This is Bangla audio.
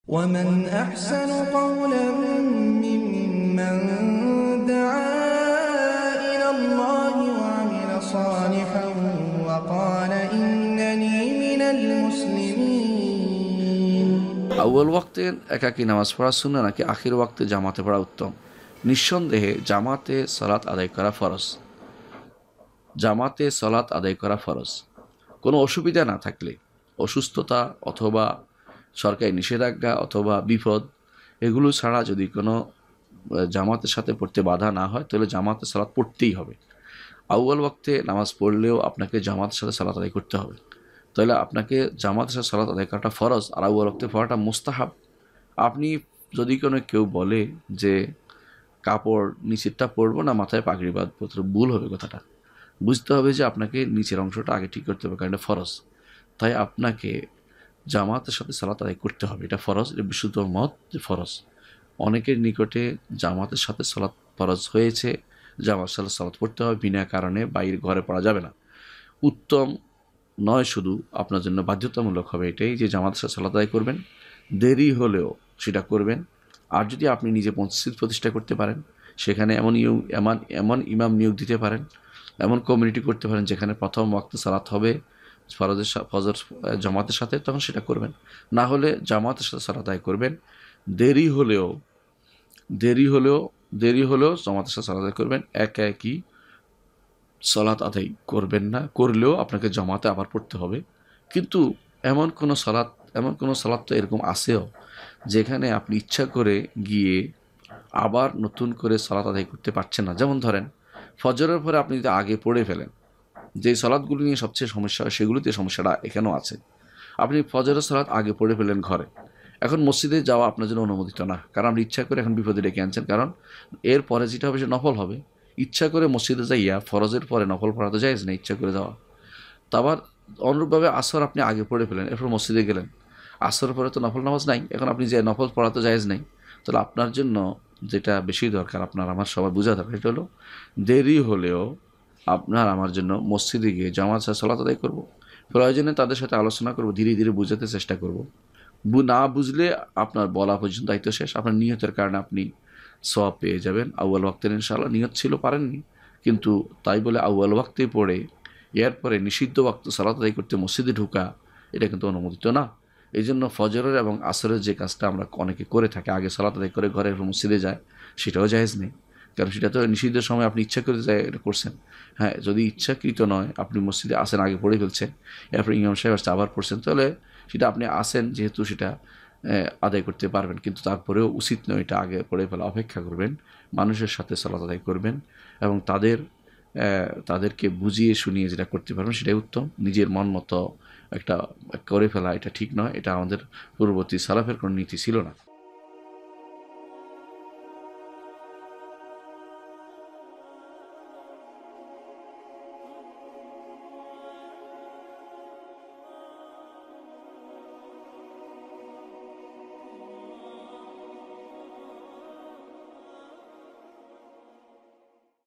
ومن أحسن قولا ممن دعا إلى الله وعمل صالحا وقال إنني من المسلمين। আউয়াল ওয়াক্তে একাকী নামাজ পড়া সুন্নাহ নাকি আখির ওয়াক্তে জামাতে পড়া উত্তম? নিঃসন্দেহে জামাতে সালাত আদায় করা ফরজ। জামাতে সালাত আদায় করা ফরজ। কোনো অসুবিধা না থাকলে, অসুস্থতা অথবা সরকারি নিষেধাজ্ঞা অথবা বিপদ এগুলো ছাড়া যদি কোনো জামাতের সাথে পড়তে বাধা না হয় তাহলে জামাতে সালাত পড়তেই হবে। আউয়াল ওয়াক্তে নামাজ পড়লেও আপনাকে জামাতের সাথে সালাত আদায় করতে হবে। তাহলে আপনাকে জামাতের সাথে সালাত আদায় করাটা ফরজ, আর আউয়াল ওয়াক্তে পড়াটা মুস্তাহাব। আপনি যদি কোনো কেউ বলে যে কাপড় নিচেরটা পরবো না মাথায় পাগড়ি বাঁধবো, তো ভুল হবে কথাটা। বুঝতে হবে যে আপনাকে নিচের অংশটা আগে ঠিক করতে হবে, কারণ এটা ফরজ। তাই আপনাকে জামাতের সাথে সালাত আদায় করতে হবে, এটা ফরজ, এটা বিশুদ্ধ মত যে ফরজ। অনেকের নিকটে জামাতের সাথে সালাত ফরজ হয়েছে, জামাতের সাথে সালাত পড়তে হবে, বিনা কারণে বাইরে ঘরে পড়া যাবে না। উত্তম নয়, শুধু আপনার জন্য বাধ্যতামূলক হবে এটাই যে জামাতের সাথে সালাত আদায় করবেন, দেরি হলেও সেটা করবেন। আর যদি আপনি নিজে মসজিদ প্রতিষ্ঠা করতে পারেন, সেখানে এমন ইমাম নিয়োগ দিতে পারেন, এমন কমিউনিটি করতে পারেন যেখানে প্রথম ওয়াক্তে সালাত হবে ফজর জামাতের সাথে, তখন সেটা করবেন। না হলে জামাতের সাথে সালাত আদায় করবেন। দেরি হলেও জামাতের সাথে সালাত আদায় করবেন। একই সালাত আদায় করবেন না, করলেও আপনাকে জামাতে আবার পড়তে হবে। কিন্তু এমন কোনো সালাত তো এরকম আছেও যেখানে আপনি ইচ্ছা করে গিয়ে আবার নতুন করে সালাত আদায় করতে পারছেন না। যেমন ধরেন ফজরের পরে আপনি যদি আগে পড়ে ফেলেন, যে সালাতগুলো নিয়ে সবচেয়ে সমস্যা হয় সেগুলোতে সমস্যাটা এখানেও আছে। আপনি ফজরের সালাত আগে পড়ে ফেলেন ঘরে, এখন মসজিদে যাওয়া আপনার জন্য অনুমোদিত না, কারণ আপনি ইচ্ছা করে এখন বিপদে ডেকে আনছেন। কারণ এর পরে যেটা হবে সে নফল হবে। ইচ্ছা করে মসজিদে যাইয়া ফরজের পরে নফল পড়া তো জায়েজ না, ইচ্ছা করে যাওয়া। তো আবার অনুরূপভাবে আসর আপনি আগে পড়ে ফেলেন, এরপর মসজিদে গেলেন, আসর পরে তো নফল নামাজ নাই, এখন আপনি যে নফল পড়া তো জায়েজ নাই। তাহলে আপনার জন্য যেটা বেশি দরকার, আপনার আমার সবার বোঝা দরকার, এটা হলো দেরি হলেও আপনার আমার জন্য মসজিদে গিয়ে জামাত সাথে সালাত আদায় করবো। প্রয়োজনে তাদের সাথে আলোচনা করব, ধীরে ধীরে বোঝাতে চেষ্টা করব। না বুঝলে আপনার বলা পর্যন্ত দায়িত্ব শেষ। আপনার নিয়তের কারণে আপনি সওয়াব পেয়ে যাবেন। আউয়াল ওয়াক্তের ইনশাআল্লাহ নিয়ত ছিল পারেননি, কিন্তু তাই বলে আউয়াল ওয়াক্তে পড়ে এরপরে নিষিদ্ধ ওয়াক্ত সালাত আদায় করতে মসজিদে ঢোকা, এটা কিন্তু অনুমোদিত না। এই জন্য ফজরের এবং আসরের যে কাজটা আমরা অনেকে করে থাকি, আগে সালাত আদায় করে ঘরে মসজিদে যায়, সেটাও জায়েজ নেই। কারণ সেটা তো নিষিদ্ধের সময় আপনি ইচ্ছা করে যায় এটা করছেন। হ্যাঁ, যদি ইচ্ছাকৃত নয়, আপনি মসজিদে আসেন আগে পড়ে ফেলছেন, এরপর ইমাম সাহেব আসছে আবার পড়ছেন, তাহলে সেটা আপনি আসেন যেহেতু সেটা আদায় করতে পারবেন। কিন্তু তারপরেও উচিত নয় এটা আগে পড়ে ফেলা, অপেক্ষা করবেন, মানুষের সাথে সালাত আদায় করবেন এবং তাদেরকে বুঝিয়ে শুনিয়ে যেটা করতে পারবেন সেটাই উত্তম। নিজের মন মতো একটা করে ফেলা এটা ঠিক নয়, এটা আমাদের পূর্ববর্তী সালাফের কোনো নীতি ছিল না।